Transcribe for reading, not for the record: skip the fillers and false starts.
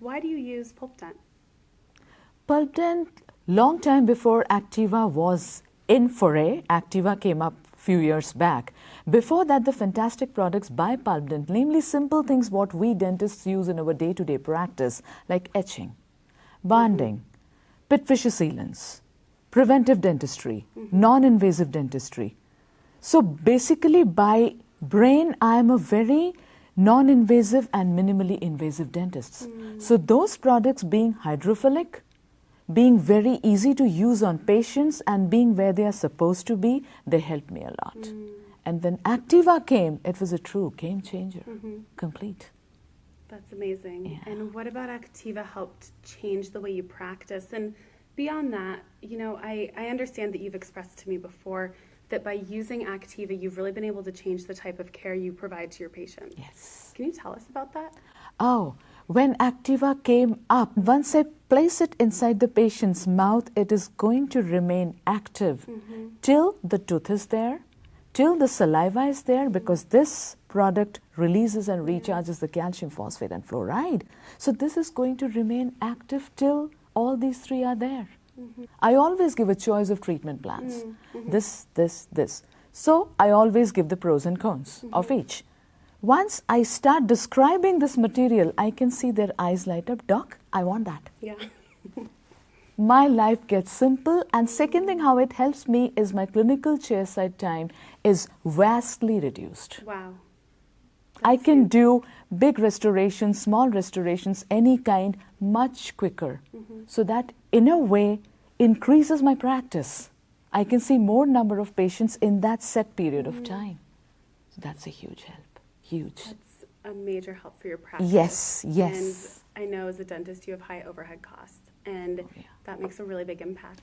Why do you use Pulpdent? Pulpdent, long time before Activa was in foray, Activa came up few years back. Before that, the fantastic products by Pulpdent, namely simple things what we dentists use in our day-to-day practice, like etching, bonding, pit fissure sealants, preventive dentistry, non-invasive dentistry. So basically by brain, I am a very non-invasive and minimally invasive dentist. So those products being hydrophilic, being very easy to use on patients and being where they are supposed to be, they helped me a lot. And when Activa came, it was a true game changer, complete. That's amazing. Yeah. And what about Activa helped change the way you practice? And beyond that, you know, I understand that you've expressed to me before that by using Activa, you've really been able to change the type of care you provide to your patients. Yes. Can you tell us about that? Oh, when Activa came up, once I place it inside the patient's mouth, it is going to remain active till the tooth is there, till the saliva is there, because this product releases and recharges the calcium phosphate and fluoride. So this is going to remain active till all these three are there. I always give a choice of treatment plans. This, this, this. So I always give the pros and cons of each. Once I start describing this material, I can see their eyes light up. Doc, I want that. Yeah. My life gets simple. And second thing, how it helps me is my clinical chairside time is vastly reduced. Wow. I can do big restorations, small restorations, any kind, much quicker. So that, in a way, increases my practice. I can see more number of patients in that set period of time. So that's a huge help. Huge. That's a major help for your practice. Yes, yes. And I know as a dentist you have high overhead costs, and yeah. that makes a really big impact.